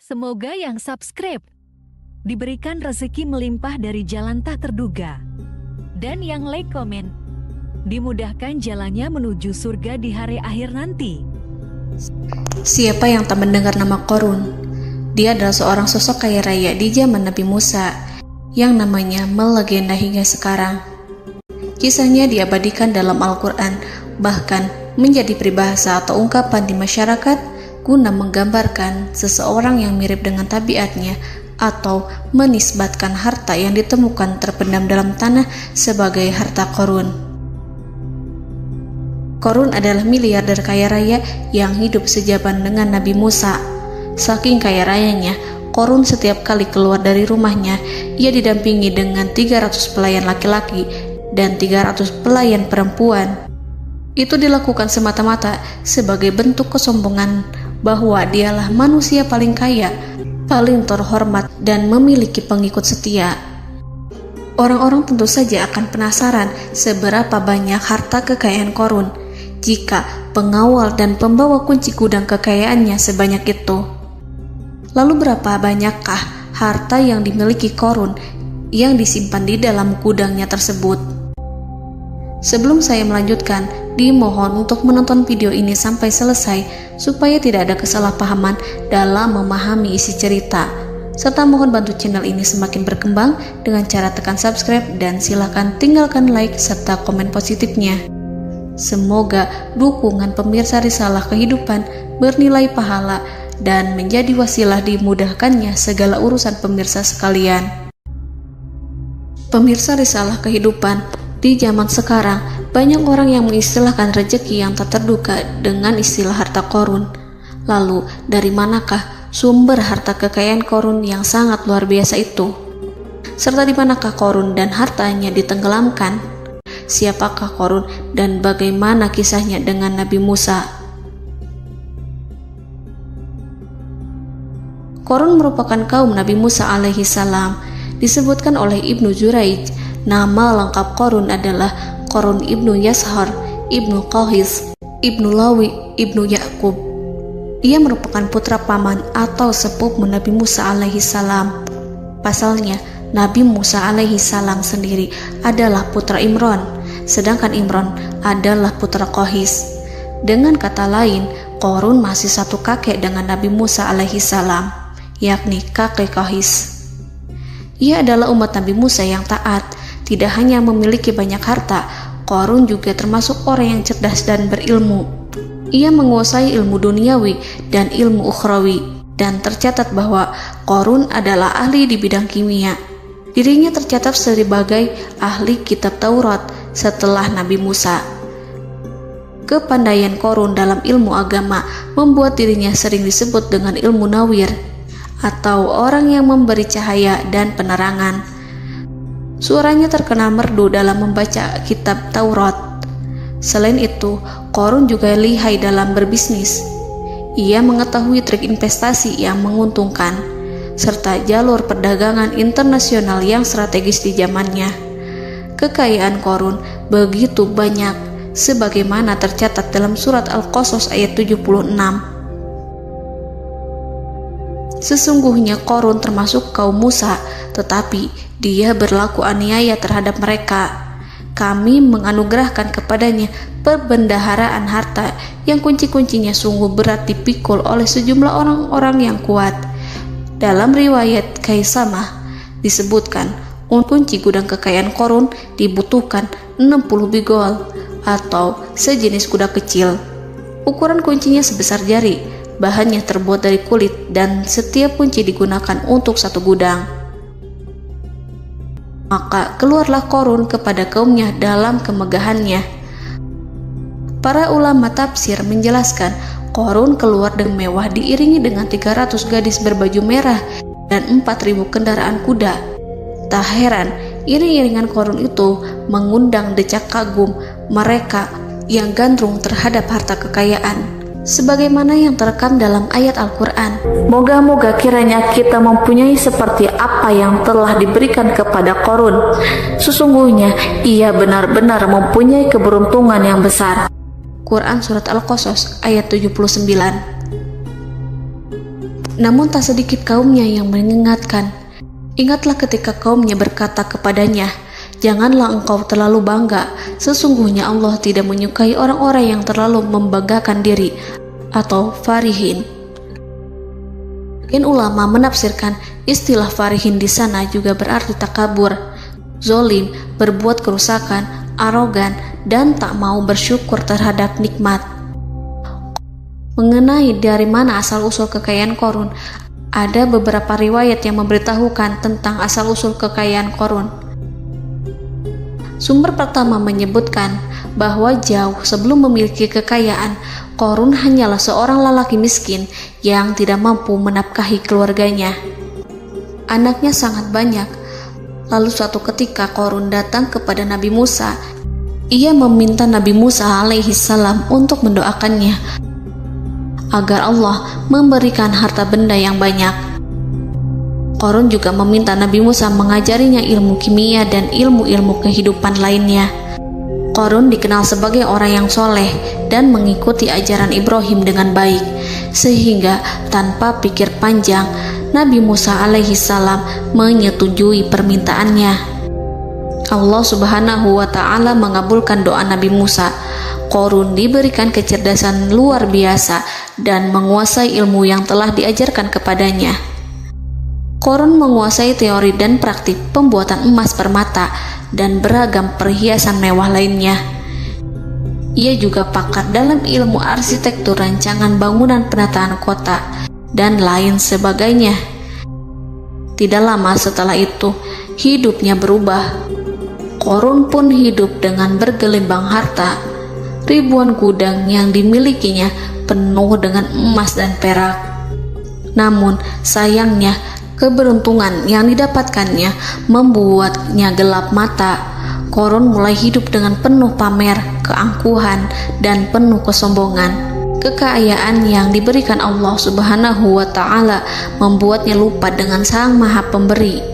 Semoga yang subscribe diberikan rezeki melimpah dari jalan tak terduga. Dan yang like komen, dimudahkan jalannya menuju surga di hari akhir nanti. Siapa yang tak mendengar nama Qorun? Dia adalah seorang sosok kaya raya di zaman Nabi Musa yang namanya melegenda hingga sekarang. Kisahnya diabadikan dalam Al-Quran, bahkan menjadi peribahasa atau ungkapan di masyarakat guna menggambarkan seseorang yang mirip dengan tabiatnya atau menisbatkan harta yang ditemukan terpendam dalam tanah sebagai harta Qorun. Qorun adalah miliarder kaya raya yang hidup sejaman dengan Nabi Musa. Saking kaya rayanya, Qorun setiap kali keluar dari rumahnya, ia didampingi dengan 300 pelayan laki-laki dan 300 pelayan perempuan. Itu dilakukan semata-mata sebagai bentuk kesombongan bahwa dialah manusia paling kaya, paling terhormat, dan memiliki pengikut setia. Orang-orang tentu saja akan penasaran seberapa banyak harta kekayaan Qorun jika pengawal dan pembawa kunci gudang kekayaannya sebanyak itu. Lalu berapa banyakkah harta yang dimiliki Qorun yang disimpan di dalam gudangnya tersebut? Sebelum saya melanjutkan, dimohon untuk menonton video ini sampai selesai supaya tidak ada kesalahpahaman dalam memahami isi cerita, serta mohon bantu channel ini semakin berkembang dengan cara tekan subscribe dan silakan tinggalkan like serta komen positifnya. Semoga dukungan pemirsa Risalah Kehidupan bernilai pahala dan menjadi wasilah dimudahkannya segala urusan pemirsa sekalian. Pemirsa Risalah Kehidupan, di zaman sekarang, banyak orang yang mengistilahkan rezeki yang tak terduga dengan istilah harta Qorun. Lalu, dari manakah sumber harta kekayaan Qorun yang sangat luar biasa itu? Serta di manakah Qorun dan hartanya ditenggelamkan? Siapakah Qorun dan bagaimana kisahnya dengan Nabi Musa? Qorun merupakan kaum Nabi Musa alaihi salam. Disebutkan oleh Ibnu Jurayj, nama lengkap Qorun adalah Qorun ibnu Yashar, ibnu Qahis, ibnu Lawi, ibnu Yakub. Ia merupakan putra paman atau sepupu Nabi Musa alaihi salam. Pasalnya, Nabi Musa alaihi salam sendiri adalah putra Imran, sedangkan Imran adalah putra Qahis. Dengan kata lain, Qorun masih satu kakek dengan Nabi Musa alaihi salam, yakni kakek Qahis. Ia adalah umat Nabi Musa yang taat. Tidak hanya memiliki banyak harta, Qorun juga termasuk orang yang cerdas dan berilmu. Ia menguasai ilmu duniawi dan ilmu ukhrawi, dan tercatat bahwa Qorun adalah ahli di bidang kimia. Dirinya tercatat sebagai ahli kitab Taurat setelah Nabi Musa. Kepandaian Qorun dalam ilmu agama membuat dirinya sering disebut dengan ilmu nawir, atau orang yang memberi cahaya dan penerangan. Suaranya terkenal merdu dalam membaca kitab Taurat. Selain itu, Qorun juga lihai dalam berbisnis. Ia mengetahui trik investasi yang menguntungkan, serta jalur perdagangan internasional yang strategis di zamannya. Kekayaan Qorun begitu banyak, sebagaimana tercatat dalam surat Al-Qasas ayat 76. Sesungguhnya Qorun termasuk kaum Musa, tetapi dia berlaku aniaya terhadap mereka. Kami menganugerahkan kepadanya perbendaharaan harta yang kunci-kuncinya sungguh berat dipikul oleh sejumlah orang-orang yang kuat. Dalam riwayat Kaisamah disebutkan, kunci gudang kekayaan Qorun dibutuhkan 60 bigol atau sejenis kuda kecil. Ukuran kuncinya sebesar jari, bahannya terbuat dari kulit, dan setiap kunci digunakan untuk satu gudang. Maka keluarlah Qorun kepada kaumnya dalam kemegahannya. Para ulama tafsir menjelaskan, Qorun keluar dengan mewah diiringi dengan 300 gadis berbaju merah dan 4.000 kendaraan kuda. Tak heran, iring-iringan Qorun itu mengundang decak kagum mereka yang gandrung terhadap harta kekayaan, sebagaimana yang terekam dalam ayat Al-Quran. Moga-moga kiranya kita mempunyai seperti apa yang telah diberikan kepada Qorun. Sesungguhnya ia benar-benar mempunyai keberuntungan yang besar. Quran Surat Al-Qasas ayat 79. Namun tak sedikit kaumnya yang mengingatkan. Ingatlah ketika kaumnya berkata kepadanya, "Janganlah engkau terlalu bangga, sesungguhnya Allah tidak menyukai orang-orang yang terlalu membanggakan diri," atau farihin. Ulama menafsirkan istilah farihin di sana juga berarti takabur, zolim, berbuat kerusakan, arogan, dan tak mau bersyukur terhadap nikmat. Mengenai dari mana asal-usul kekayaan Qorun, ada beberapa riwayat yang memberitahukan tentang asal-usul kekayaan Qorun. Sumber pertama menyebutkan bahwa jauh sebelum memiliki kekayaan, Qorun hanyalah seorang lelaki miskin yang tidak mampu menafkahi keluarganya. Anaknya sangat banyak. Lalu suatu ketika Qorun datang kepada Nabi Musa. Ia meminta Nabi Musa alaihissalam untuk mendoakannya agar Allah memberikan harta benda yang banyak. Qorun juga meminta Nabi Musa mengajarinya ilmu kimia dan ilmu-ilmu kehidupan lainnya. Qorun dikenal sebagai orang yang soleh dan mengikuti ajaran Ibrahim dengan baik, sehingga tanpa pikir panjang Nabi Musa alaihissalam menyetujui permintaannya. Allah Subhanahu wa Ta'ala mengabulkan doa Nabi Musa. Qorun diberikan kecerdasan luar biasa dan menguasai ilmu yang telah diajarkan kepadanya. Qorun menguasai teori dan praktik pembuatan emas permata dan beragam perhiasan mewah lainnya. Ia juga pakar dalam ilmu arsitektur, rancangan bangunan, penataan kota, dan lain sebagainya. Tidak lama setelah itu, hidupnya berubah. Qorun pun hidup dengan bergelimbang harta. Ribuan gudang yang dimilikinya penuh dengan emas dan perak. Namun sayangnya, keberuntungan yang didapatkannya membuatnya gelap mata. Qorun mulai hidup dengan penuh pamer, keangkuhan, dan penuh kesombongan. Kekayaan yang diberikan Allah Subhanahu wa Ta'ala membuatnya lupa dengan Sang Maha Pemberi.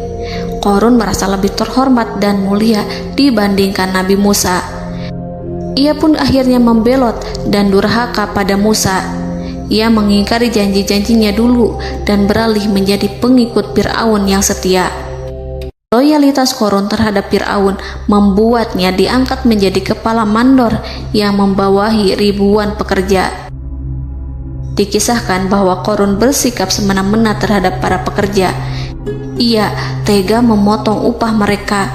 Qorun merasa lebih terhormat dan mulia dibandingkan Nabi Musa. Ia pun akhirnya membelot dan durhaka pada Musa. Ia mengingkari janji-janjinya dulu dan beralih menjadi pengikut Fir'aun yang setia. Loyalitas Qorun terhadap Fir'aun membuatnya diangkat menjadi kepala mandor yang membawahi ribuan pekerja. Dikisahkan bahwa Qorun bersikap semena-mena terhadap para pekerja. Ia tega memotong upah mereka.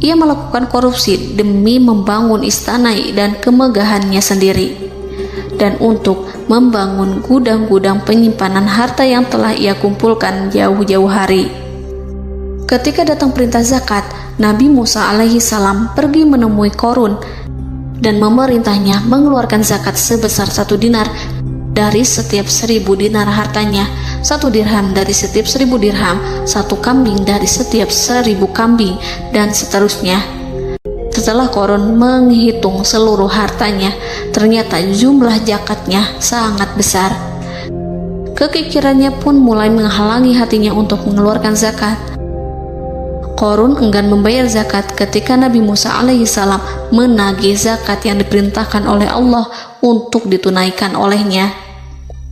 Ia melakukan korupsi demi membangun istana dan kemegahannya sendiri, dan untuk membangun gudang-gudang penyimpanan harta yang telah ia kumpulkan jauh-jauh hari. Ketika datang perintah zakat, Nabi Musa alaihissalam pergi menemui Qorun dan memerintahnya mengeluarkan zakat sebesar 1 dinar dari setiap 1000 dinar hartanya, 1 dirham dari setiap 1000 dirham, 1 kambing dari setiap 1000 kambing, dan seterusnya. Setelah Qorun menghitung seluruh hartanya, ternyata jumlah zakatnya sangat besar. Kekikirannya pun mulai menghalangi hatinya untuk mengeluarkan zakat. Qorun enggan membayar zakat ketika Nabi Musa alaihissalam menagih zakat yang diperintahkan oleh Allah untuk ditunaikan olehnya.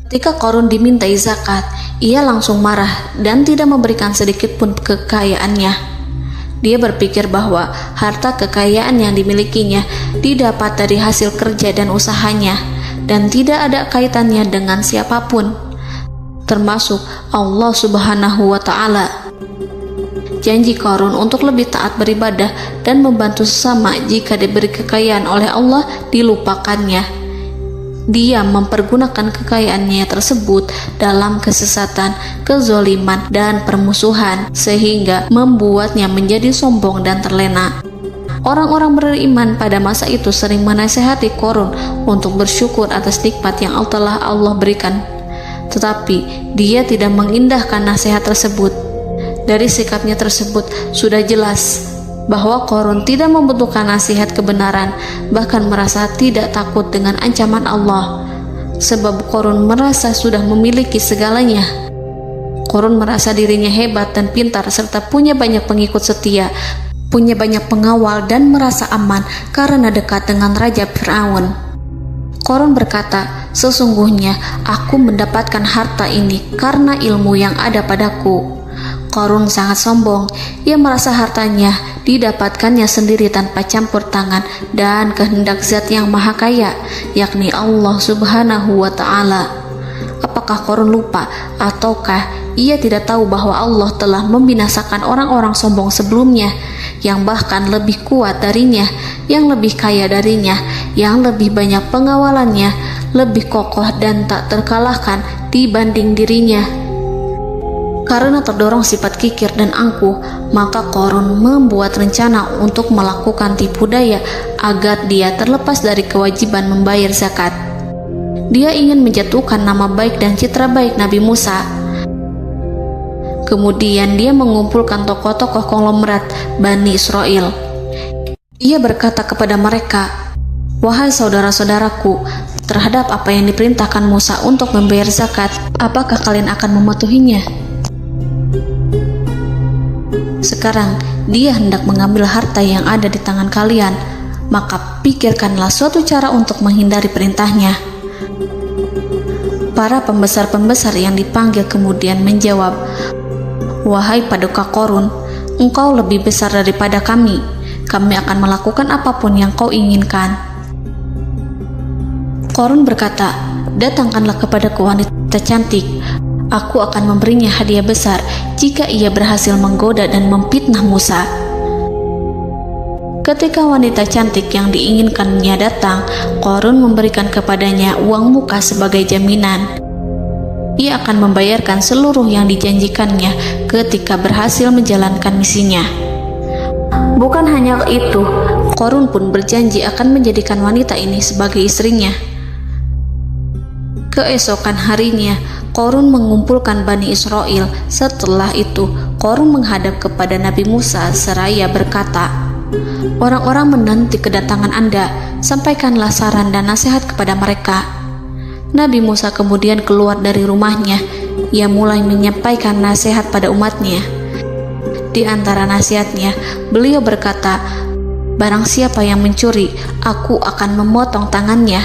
Ketika Qorun dimintai zakat, ia langsung marah dan tidak memberikan sedikit pun kekayaannya. Dia berpikir bahwa harta kekayaan yang dimilikinya didapat dari hasil kerja dan usahanya, dan tidak ada kaitannya dengan siapapun, termasuk Allah Subhanahu wa Ta'ala. Janji Qorun untuk lebih taat beribadah dan membantu sesama jika diberi kekayaan oleh Allah dilupakannya. Dia mempergunakan kekayaannya tersebut dalam kesesatan, kezoliman, dan permusuhan, sehingga membuatnya menjadi sombong dan terlena. Orang-orang beriman pada masa itu sering menasihati Qorun untuk bersyukur atas nikmat yang telah Allah berikan, tetapi dia tidak mengindahkan nasihat tersebut. Dari sikapnya tersebut sudah jelas bahwa Qorun tidak membutuhkan nasihat kebenaran, bahkan merasa tidak takut dengan ancaman Allah, sebab Qorun merasa sudah memiliki segalanya. Qorun merasa dirinya hebat dan pintar serta punya banyak pengikut setia, punya banyak pengawal, dan merasa aman karena dekat dengan Raja Fir'aun. Korun berkata, "Sesungguhnya aku mendapatkan harta ini karena ilmu yang ada padaku." Korun sangat sombong. Ia merasa hartanya didapatkannya sendiri tanpa campur tangan dan kehendak Zat yang Maha Kaya, yakni Allah Subhanahu wa Ta'ala. Apakah Korun lupa ataukah ia tidak tahu bahwa Allah telah membinasakan orang-orang sombong sebelumnya, yang bahkan lebih kuat darinya, yang lebih kaya darinya, yang lebih banyak pengawalannya, lebih kokoh dan tak terkalahkan dibanding dirinya? Karena terdorong sifat kikir dan angkuh, maka Korun membuat rencana untuk melakukan tipu daya agar dia terlepas dari kewajiban membayar zakat. Dia ingin menjatuhkan nama baik dan citra baik Nabi Musa. Kemudian dia mengumpulkan tokoh-tokoh konglomerat Bani Israel. Ia berkata kepada mereka, "Wahai saudara-saudaraku, terhadap apa yang diperintahkan Musa untuk membayar zakat, apakah kalian akan mematuhinya? Sekarang dia hendak mengambil harta yang ada di tangan kalian, maka pikirkanlah suatu cara untuk menghindari perintahnya." Para pembesar-pembesar yang dipanggil kemudian menjawab, "Wahai paduka Korun, engkau lebih besar daripada kami. Kami akan melakukan apapun yang kau inginkan." Korun berkata, "Datangkanlah kepadaku wanita cantik. Aku akan memberinya hadiah besar jika ia berhasil menggoda dan memfitnah Musa." Ketika wanita cantik yang diinginkannya datang, Korun memberikan kepadanya uang muka sebagai jaminan. Ia akan membayarkan seluruh yang dijanjikannya ketika berhasil menjalankan misinya. Bukan hanya itu, Korun pun berjanji akan menjadikan wanita ini sebagai istrinya. Keesokan harinya, Korun mengumpulkan Bani Israel. Setelah itu, Korun menghadap kepada Nabi Musa seraya berkata, "Orang-orang menanti kedatangan Anda, sampaikanlah saran dan nasihat kepada mereka." Nabi Musa kemudian keluar dari rumahnya. Ia mulai menyampaikan nasihat pada umatnya. Di antara nasihatnya, beliau berkata, "Barang siapa yang mencuri, aku akan memotong tangannya.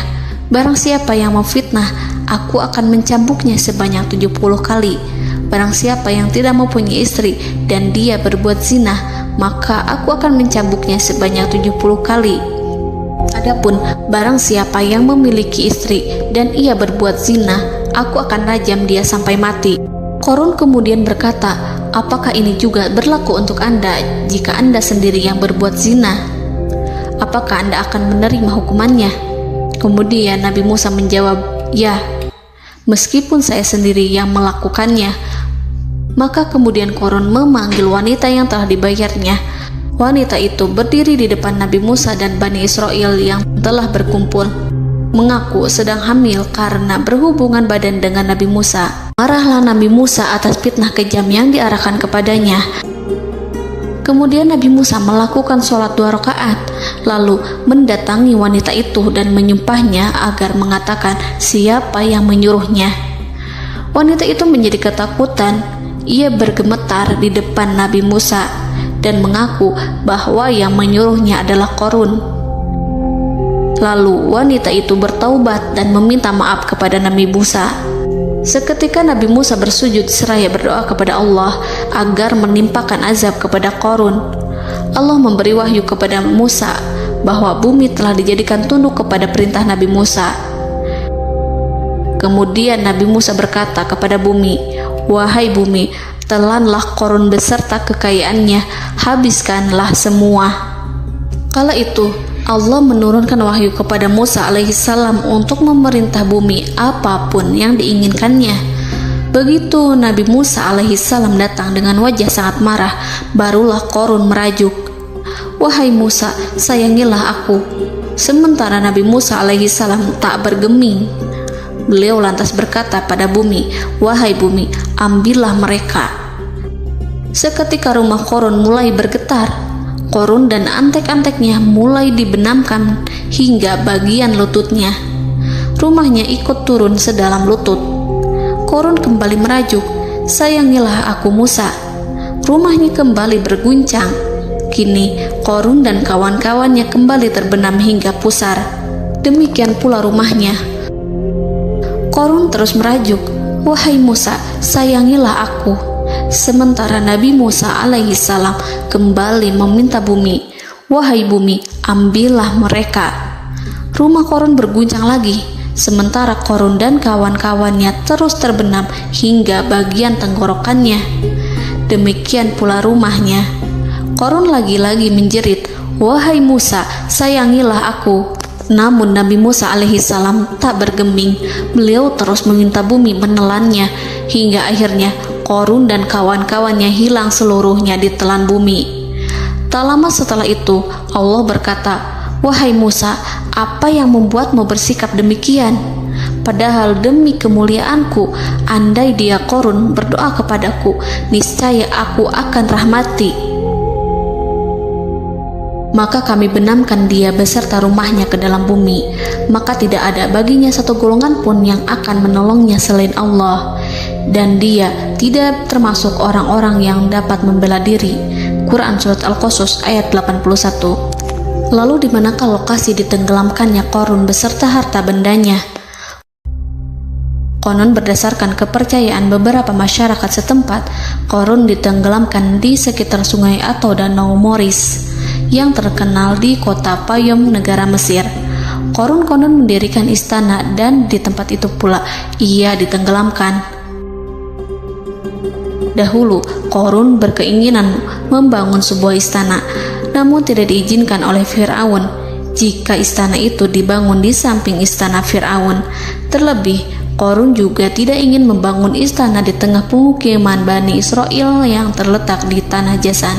Barang siapa yang memfitnah, aku akan mencambuknya sebanyak 70 kali. Barang siapa yang tidak mempunyai istri dan dia berbuat zina, maka aku akan mencambuknya sebanyak 70 kali. Adapun barang siapa yang memiliki istri dan ia berbuat zina, aku akan rajam dia sampai mati." Korun kemudian berkata, "Apakah ini juga berlaku untuk Anda jika Anda sendiri yang berbuat zina? Apakah Anda akan menerima hukumannya?" Kemudian Nabi Musa menjawab, "Ya, meskipun saya sendiri yang melakukannya." Maka kemudian Korun memanggil wanita yang telah dibayarnya. Wanita itu berdiri di depan Nabi Musa dan Bani Israel yang telah berkumpul, mengaku sedang hamil karena berhubungan badan dengan Nabi Musa. Marahlah Nabi Musa atas fitnah kejam yang diarahkan kepadanya. Kemudian Nabi Musa melakukan sholat 2 rakaat, lalu mendatangi wanita itu dan menyumpahnya agar mengatakan siapa yang menyuruhnya. Wanita itu menjadi ketakutan. Ia bergemetar di depan Nabi Musa dan mengaku bahwa yang menyuruhnya adalah Korun. Lalu wanita itu bertaubat dan meminta maaf kepada Nabi Musa. Seketika Nabi Musa bersujud seraya berdoa kepada Allah agar menimpakan azab kepada Korun. Allah memberi wahyu kepada Musa bahwa bumi telah dijadikan tunduk kepada perintah Nabi Musa. Kemudian Nabi Musa berkata kepada bumi, "Wahai bumi, telanlah Korun beserta kekayaannya, habiskanlah semua." Kala itu Allah menurunkan wahyu kepada Musa alaihissalam untuk memerintah bumi apapun yang diinginkannya. Begitu Nabi Musa alaihissalam datang dengan wajah sangat marah, barulah Korun merajuk, "Wahai Musa, sayangilah aku." Sementara Nabi Musa alaihissalam tak bergeming. Beliau lantas berkata pada bumi, "Wahai bumi, ambillah mereka." Seketika rumah Korun mulai bergetar. Korun dan antek-anteknya mulai dibenamkan hingga bagian lututnya. Rumahnya ikut turun sedalam lutut. Korun kembali merajuk, "Sayangilah aku Musa." Rumahnya kembali berguncang. Kini Korun dan kawan-kawannya kembali terbenam hingga pusar. demikian pula rumahnya. Korun terus merajuk, "Wahai Musa, sayangilah aku." Sementara Nabi Musa alaihissalam kembali meminta bumi, "Wahai bumi, ambillah mereka." Rumah Korun berguncang lagi, sementara Korun dan kawan-kawannya terus terbenam hingga bagian tenggorokannya. Demikian pula rumahnya. Korun lagi-lagi menjerit, "Wahai Musa, sayangilah aku." Namun Nabi Musa alaihissalam tak bergeming. Beliau terus meminta bumi menelannya, hingga akhirnya Korun dan kawan-kawannya hilang seluruhnya ditelan bumi. Tak lama setelah itu Allah berkata, "Wahai Musa, apa yang membuatmu bersikap demikian? Padahal demi kemuliaanku, andai dia Korun berdoa kepadaku, niscaya aku akan rahmati. Maka kami benamkan dia beserta rumahnya ke dalam bumi, maka tidak ada baginya satu golongan pun yang akan menolongnya selain Allah, dan dia tidak termasuk orang-orang yang dapat membela diri." Quran Surat Al-Qasas ayat 81. Lalu di manakah lokasi ditenggelamkannya Korun beserta harta bendanya? Konon berdasarkan kepercayaan beberapa masyarakat setempat, Korun ditenggelamkan di sekitar sungai atau danau Moris yang terkenal di kota Payom, negara Mesir. Korun konon mendirikan istana dan di tempat itu pula ia ditenggelamkan. Dahulu, Korun berkeinginan membangun sebuah istana, namun tidak diizinkan oleh Fir'aun jika istana itu dibangun di samping istana Fir'aun. Terlebih, Korun juga tidak ingin membangun istana di tengah pemukiman Bani Israel yang terletak di tanah Jasan.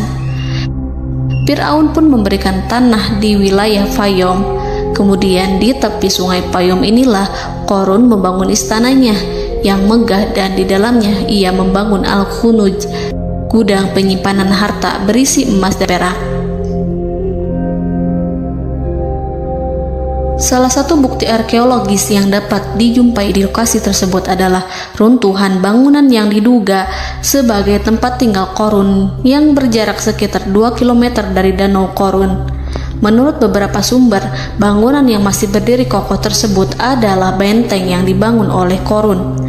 Fir'aun pun memberikan tanah di wilayah Fayom. Kemudian di tepi sungai Payom inilah Korun membangun istananya yang megah, dan di dalamnya ia membangun Al-Khunuj, gudang penyimpanan harta berisi emas dan perak. Salah satu bukti arkeologis yang dapat dijumpai di lokasi tersebut adalah runtuhan bangunan yang diduga sebagai tempat tinggal Korun yang berjarak sekitar 2 km dari Danau Korun. Menurut beberapa sumber, bangunan yang masih berdiri kokoh tersebut adalah benteng yang dibangun oleh Korun.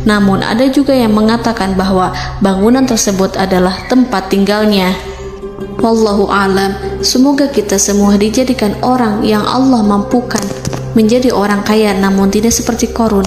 Namun ada juga yang mengatakan bahwa bangunan tersebut adalah tempat tinggalnya. Wallahu a'lam. Semoga kita semua dijadikan orang yang Allah mampukan menjadi orang kaya namun tidak seperti Korun,